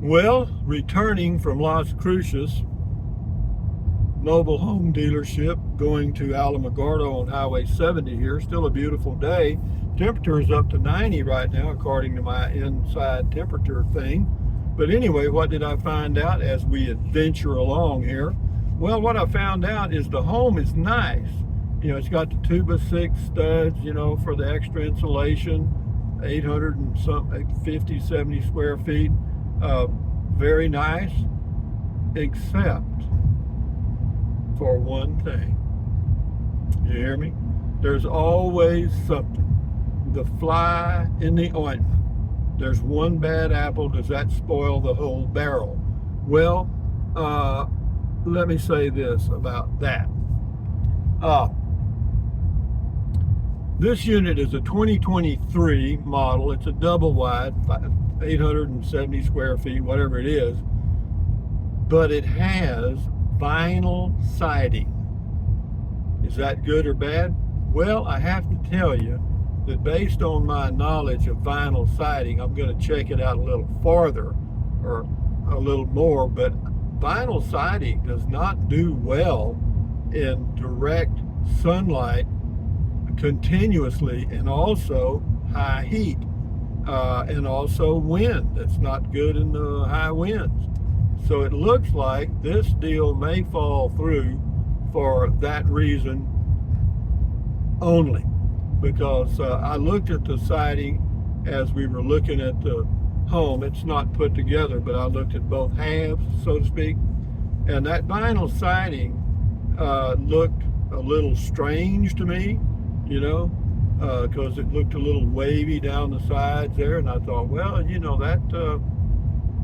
Well, returning from Las Cruces mobile home dealership going to Alamogordo on Highway 70 here. Still a beautiful day. Temperature is up to 90 right now, according to my inside temperature thing. But anyway, what did I find out as we adventure along here? Well, what I found out is the home is nice. It's got the 2x6 studs, for the extra insulation, 800 and something, 50, 70 square feet. Very nice, except for one thing. You hear me? There's always something. The fly in the ointment. There's one bad apple. Does that spoil the whole barrel? Well, let me say this about that. This unit is a 2023 model. It's a double wide, 870 square feet, whatever it is. But it has vinyl siding. Is that good or bad? Well, I have to tell you that based on my knowledge of vinyl siding, I'm going to check it out a little farther or a little more, but vinyl siding does not do well in direct sunlight continuously, and also high heat, and also wind. That's not good in the high winds. So it looks like this deal may fall through for that reason only, because I looked at the siding as we were looking at the home. It's not put together, but I looked at both halves, so to speak, and that vinyl siding looked a little strange to me, because it looked a little wavy down the sides there, and I thought, well, that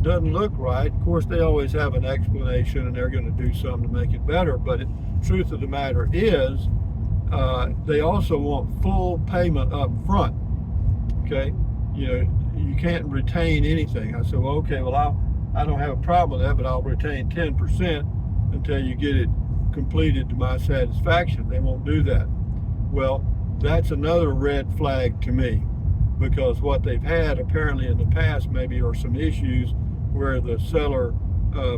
doesn't look right. Of course, they always have an explanation, and they're going to do something to make it better. But the truth of the matter is, they also want full payment up front. Okay, you can't retain anything. I said, well, okay, well, I don't have a problem with that, but I'll retain 10% until you get it completed to my satisfaction. They won't do that. Well, that's another red flag to me, because what they've had apparently in the past maybe are some issues where the seller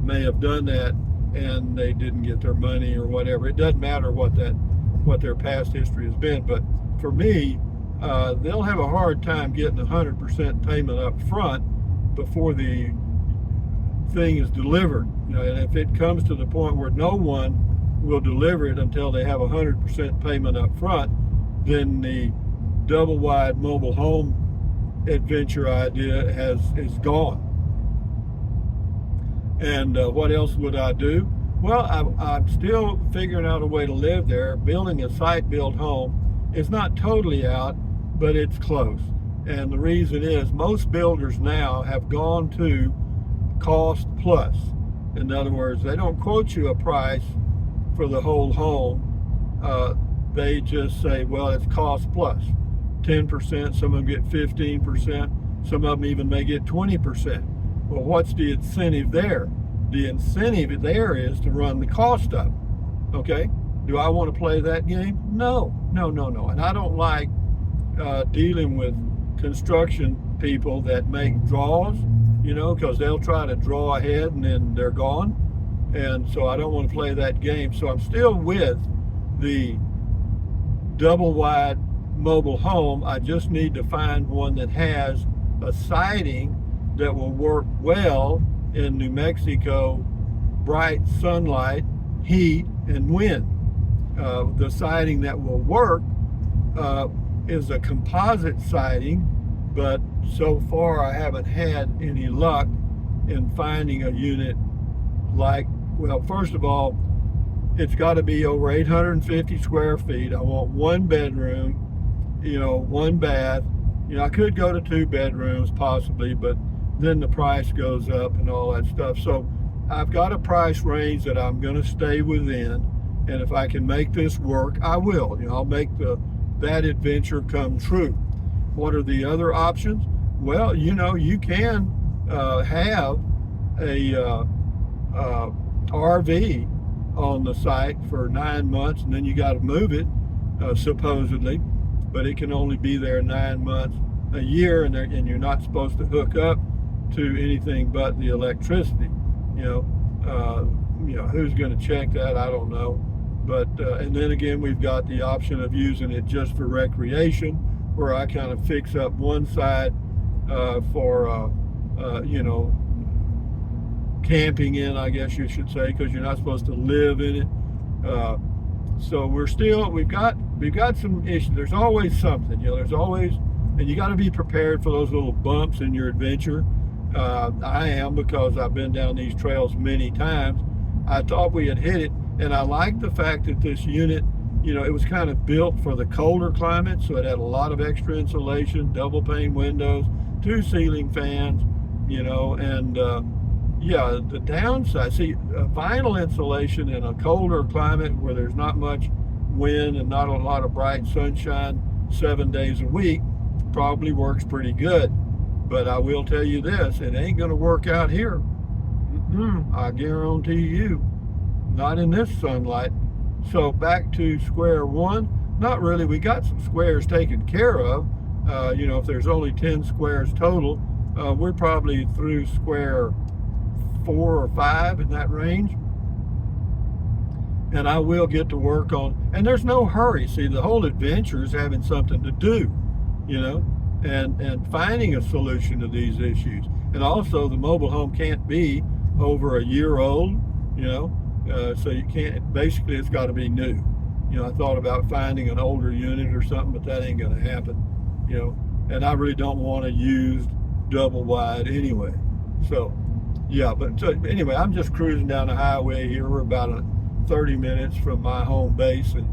may have done that and they didn't get their money or whatever. It doesn't matter what their past history has been, but for me, they'll have a hard time getting 100% payment up front before the thing is delivered. And if it comes to the point where no one will deliver it until they have 100% payment up front, then the double wide mobile home adventure idea is gone. And what else would I do? Well, I'm still figuring out a way to live there. Building a site-built home is not totally out, but it's close. And the reason is most builders now have gone to cost plus. In other words, they don't quote you a price for the whole home. They just say, well, it's cost plus 10%. Some of them get 15%. Some of them even may get 20%. Well, what's the incentive there? The incentive there is to run the cost up. Okay? Do I want to play that game? No. And I don't like dealing with construction people that make draws, because they'll try to draw ahead and then they're gone. And so I don't want to play that game. So I'm still with the double wide mobile home. I just need to find one that has a siding that will work well in New Mexico, bright sunlight, heat, and wind. The siding that will work is a composite siding, but so far I haven't had any luck in finding a unit like, well, first of all, it's got to be over 850 square feet. I want one bedroom, one bath. I could go to 2 bedrooms possibly, but then the price goes up and all that stuff. So I've got a price range that I'm going to stay within, and if I can make this work, I will. I'll make that adventure come true. What are the other options? Well, you can have a RV on the site for 9 months, and then you got to move it, supposedly, but it can only be there 9 months, a year, and you're not supposed to hook up to anything but the electricity. You know, who's going to check that? I don't know. But and then again, we've got the option of using it just for recreation, where I kind of fix up one side for you know, camping in, I guess you should say, because you're not supposed to live in it. So we've got some issues. There's always something, you know. There's always, and you got to be prepared for those little bumps in your adventure. I am, because I've been down these trails many times. I thought we had hit it, and I like the fact that this unit, you know, it was kind of built for the colder climate, so it had a lot of extra insulation, double pane windows, 2 ceiling fans, you know, and yeah, the downside, see, vinyl insulation in a colder climate where there's not much wind and not a lot of bright sunshine 7 days a week probably works pretty good. But I will tell you this, it ain't going to work out here. I guarantee you, not in this sunlight. So back to square one. Not really. We got some squares taken care of. You know, if there's only 10 squares total, we're probably through square 4 or 5 in that range. And I will get to work on, and there's no hurry. See, the whole adventure is having something to do, you know, and finding a solution to these issues. And also, the mobile home can't be over a year old, you know, so you can't, basically it's got to be new. You know, I thought about finding an older unit or something, but that ain't going to happen, you know, and I really don't want a used double wide anyway. So, yeah, but so, anyway, I'm just cruising down the highway here. We're about 30 minutes from my home base in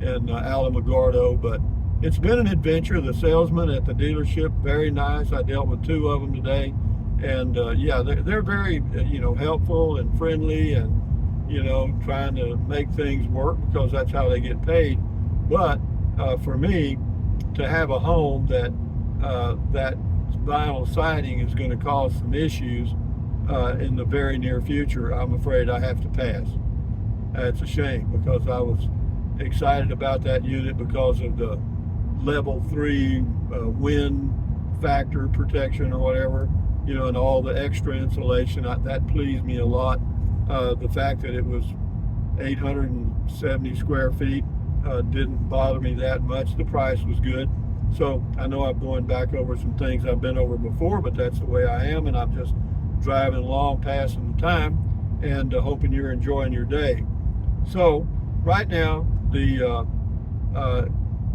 Alamogordo, but it's been an adventure. The salesman at the dealership, very nice. I dealt with 2 of them today, and yeah, they're very, you know, helpful and friendly, and, you know, trying to make things work, because that's how they get paid. But for me, to have a home that that vinyl siding is going to cause some issues in the very near future, I'm afraid I have to pass. It's a shame, because I was excited about that unit because of the level 3 wind factor protection or whatever, you know, and all the extra insulation. That pleased me a lot. The fact that it was 870 square feet didn't bother me that much. The price was good. So I know I'm going back over some things I've been over before, but that's the way I am, and I'm just driving along, passing the time, and hoping you're enjoying your day. So right now, the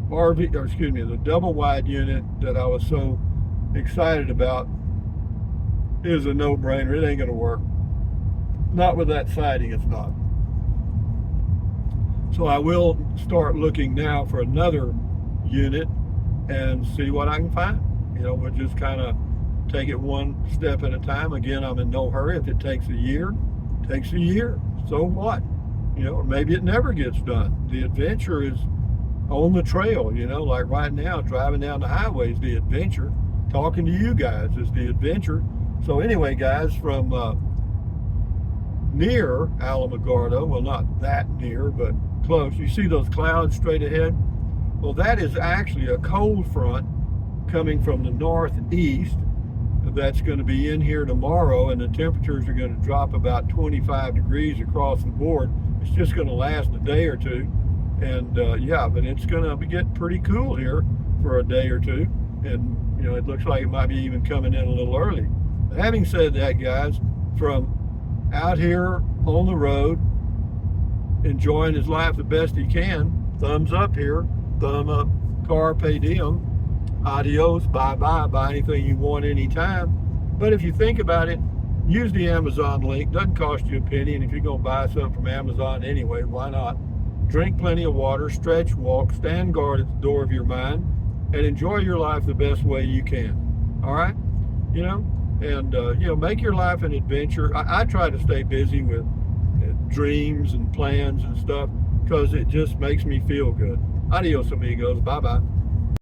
the double wide unit that I was so excited about is a no-brainer. It ain't gonna work. Not with that siding, it's not. So I will start looking now for another unit and see what I can find. You know, we'll just kind of take it one step at a time. Again, I'm in no hurry. If it takes a year, it takes a year. So what? You know, or maybe it never gets done. The adventure is on the trail, you know, like right now, driving down the highway is the adventure. Talking to you guys is the adventure. So anyway, guys, from near Alamogordo, well, not that near, but close. You see those clouds straight ahead? Well, that is actually a cold front coming from the northeast that's going to be in here tomorrow, and the temperatures are going to drop about 25 degrees across the board. It's just going to last a day or two, and yeah, but it's going to get pretty cool here for a day or two, and you know, it looks like it might be even coming in a little early. But having said that, guys, from out here on the road, enjoying his life the best he can, thumbs up here, thumb up, carpe diem, adios, bye-bye, buy anything you want anytime. But if you think about it, use the Amazon link. Doesn't cost you a penny, and if you're going to buy something from Amazon anyway, why not? Drink plenty of water, stretch, walk, stand guard at the door of your mind, and enjoy your life the best way you can. All right? You know? And, you know, make your life an adventure. I try to stay busy with dreams and plans and stuff, because it just makes me feel good. Adios, amigos. Bye-bye.